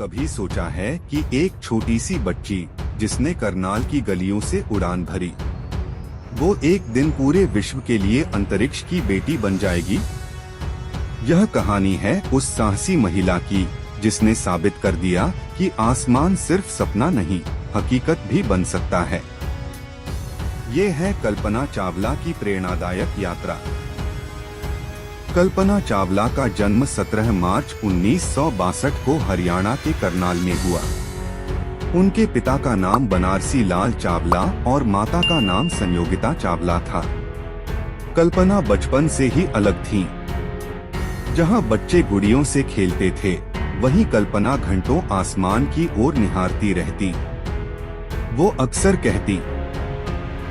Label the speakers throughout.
Speaker 1: कभी सोचा है कि एक छोटी सी बच्ची जिसने करनाल की गलियों से उड़ान भरी, वो एक दिन पूरे विश्व के लिए अंतरिक्ष की बेटी बन जाएगी? यह कहानी है उस साहसी महिला की जिसने साबित कर दिया कि आसमान सिर्फ सपना नहीं, हकीकत भी बन सकता है। ये है कल्पना चावला की प्रेरणादायक यात्रा। कल्पना चावला का जन्म 17 मार्च 1962 को हरियाणा के करनाल में हुआ। उनके पिता का नाम बनारसी लाल चावला और माता का नाम संयोगिता चावला था। कल्पना बचपन से ही अलग थीं। जहां बच्चे गुड़ियों से खेलते थे, वहीं कल्पना घंटों आसमान की ओर निहारती रहती। वो अक्सर कहती,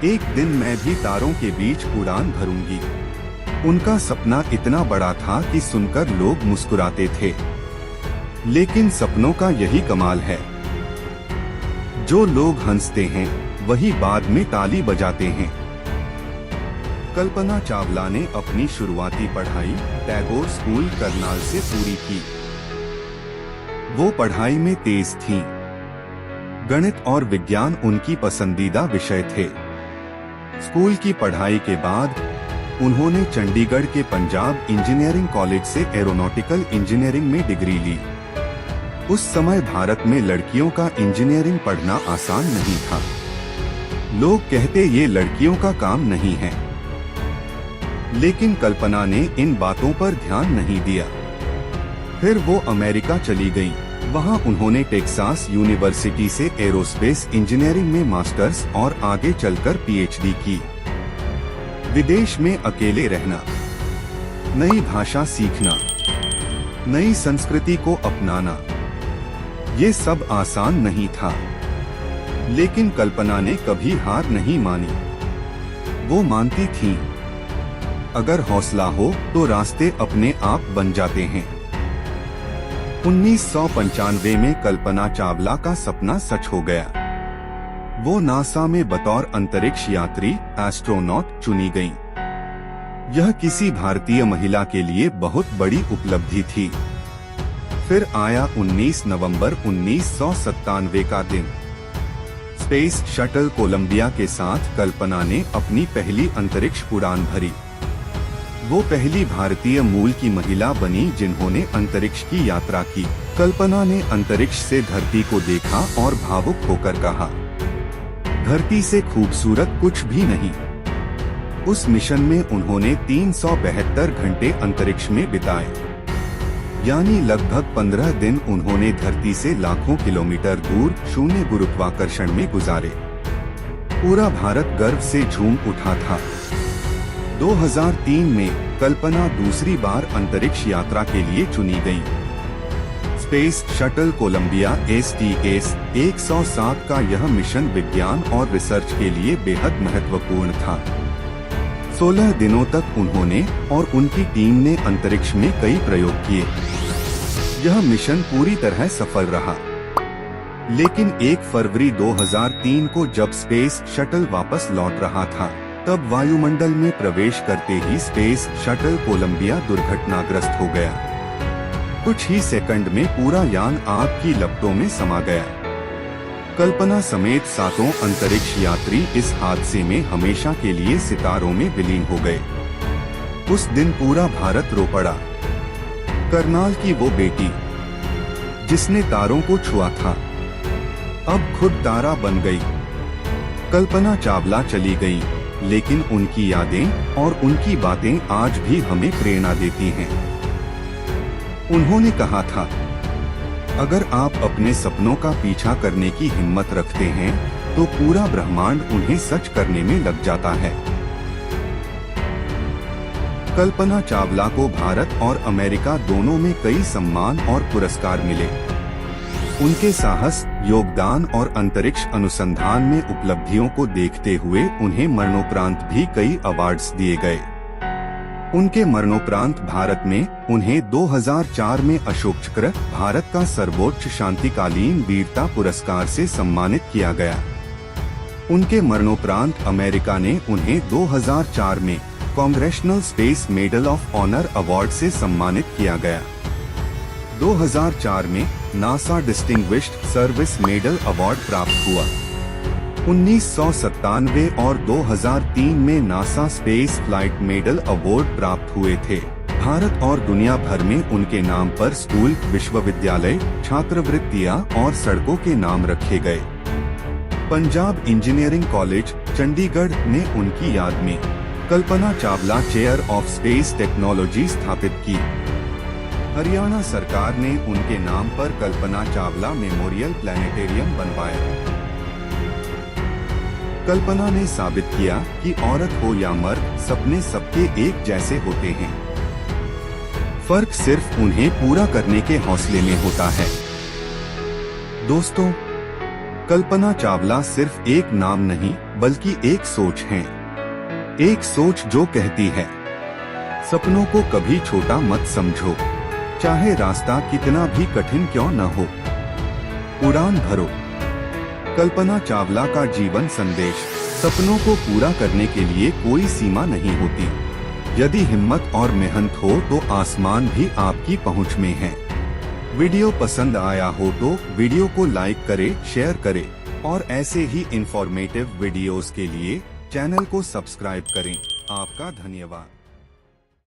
Speaker 1: एक दिन मैं भी तारों के बीच उड़ान भरूंगी। उनका सपना इतना बड़ा था कि सुनकर लोग मुस्कुराते थे। लेकिन सपनों का यही कमाल है, जो लोग हंसते हैं वही बाद में ताली बजाते हैं। कल्पना चावला ने अपनी शुरुआती पढ़ाई टैगोर स्कूल करनाल से पूरी की। वो पढ़ाई में तेज थीं। गणित और विज्ञान उनकी पसंदीदा विषय थे। स्कूल की पढ़ाई के बाद उन्होंने चंडीगढ़ के पंजाब इंजीनियरिंग कॉलेज से एरोनॉटिकल इंजीनियरिंग में डिग्री ली। उस समय भारत में लड़कियों का इंजीनियरिंग पढ़ना आसान नहीं था। लोग कहते ये लड़कियों का काम नहीं है। लेकिन कल्पना ने इन बातों पर ध्यान नहीं दिया। फिर वो अमेरिका चली गईं। वहां उन्होंने टेक्सास यूनिवर्सिटी से एरोस्पेस इंजीनियरिंग में मास्टर्स और आगे चलकर पीएचडी की। विदेश में अकेले रहना, नई भाषा सीखना, नई संस्कृति को अपनाना, ये सब आसान नहीं था। लेकिन कल्पना ने कभी हार नहीं मानी। वो मानती थी, अगर हौसला हो तो रास्ते अपने आप बन जाते हैं। 1995 में कल्पना चावला का सपना सच हो गया। वो नासा में बतौर अंतरिक्ष यात्री एस्ट्रोनॉट चुनी गईं। यह किसी भारतीय महिला के लिए बहुत बड़ी उपलब्धि थी। फिर आया 19 नवंबर 1997 का दिन। स्पेस शटल कोलंबिया के साथ कल्पना ने अपनी पहली अंतरिक्ष उड़ान भरी। वो पहली भारतीय मूल की महिला बनी जिन्होंने अंतरिक्ष की यात्रा की। कल्पना ने अंतरिक्ष से धरती को देखा और भावुक होकर कहा, धरती से खूबसूरत कुछ भी नहीं। उस मिशन में उन्होंने 372 घंटे अंतरिक्ष में बिताए, यानी लगभग 15 दिन उन्होंने धरती से लाखों किलोमीटर दूर शून्य गुरुत्वाकर्षण में गुजारे। पूरा भारत गर्व से झूम उठा था। 2003 में कल्पना दूसरी बार अंतरिक्ष यात्रा के लिए चुनी गई। स्पेस शटल कोलंबिया STS 107 का यह मिशन विज्ञान और रिसर्च के लिए बेहद महत्वपूर्ण था। 16 दिनों तक उन्होंने और उनकी टीम ने अंतरिक्ष में कई प्रयोग किए। यह मिशन पूरी तरह सफल रहा। लेकिन 1 फरवरी 2003 को जब स्पेस शटल वापस लौट रहा था, तब वायुमंडल में प्रवेश करते ही स्पेस शटल कोलंबिया दुर्घटनाग्रस्त हो गया। कुछ ही सेकंड में पूरा यान आग की लपटों में समा गया। कल्पना समेत 7 अंतरिक्ष यात्री इस हादसे में हमेशा के लिए सितारों में विलीन हो गए। उस दिन पूरा भारत रो पड़ा। करनाल की वो बेटी जिसने तारों को छुआ था, अब खुद तारा बन गई। कल्पना चावला चली गई, लेकिन उनकी यादें और उनकी बातें आज भी हमें प्रेरणा देती हैं। उन्होंने कहा था, अगर आप अपने सपनों का पीछा करने की हिम्मत रखते हैं, तो पूरा ब्रह्मांड उन्हें सच करने में लग जाता है। कल्पना चावला को भारत और अमेरिका दोनों में कई सम्मान और पुरस्कार मिले। उनके साहस, योगदान और अंतरिक्ष अनुसंधान में उपलब्धियों को देखते हुए उन्हें मरणोपरांत भी कई अवार्ड्स दिए गए। उनके मरणोपरांत भारत में उन्हें 2004 में अशोक चक्र, भारत का सर्वोच्च शांतिकालीन वीरता पुरस्कार से सम्मानित किया गया। उनके मरणोपरांत अमेरिका ने उन्हें 2004 में congressional space medal of honour award से सम्मानित किया गया। 2004 में NASA distinguished service medal award प्राप्त हुआ। 1997 और 2003 में NASA space flight medal award प्राप्त हुए थे। भारत और दुनिया भर में उनके नाम पर स्कूल, विश्वविद्यालय, छात्रवृत्तियां और सड़कों के नाम रखे गए। पंजाब इंजीनियरिंग कॉलेज चंडीगढ़ ने उनकी याद में Kalpana Chawla chair of space technology स्थापित की। हरियाणा सरकार ने उनके नाम पर कल्पना चावला मेमोरियल प्लैनेटेरियम बनवाया। कल्पना ने साबित किया कि औरत हो या मर्द, सपने सबके एक जैसे होते हैं। फर्क सिर्फ उन्हें पूरा करने के हौसले में होता है। दोस्तों, कल्पना चावला सिर्फ एक नाम नहीं बल्कि एक सोच है। एक सोच जो कहती है, सपनों को कभी छोटा मत समझो, चाहे रास्ता कितना भी कठिन क्यों न हो, उड़ान भरो। कल्पना चावला का जीवन संदेश, सपनों को पूरा करने के लिए कोई सीमा नहीं होती। यदि हिम्मत और मेहनत हो तो आसमान भी आपकी पहुंच में है। वीडियो पसंद आया हो तो वीडियो को लाइक करें, शेयर करें और ऐसे ही इंफॉर्मेटिव वीडियोस के लिए चैनल को सब्सक्राइब करें। आपका धन्यवाद।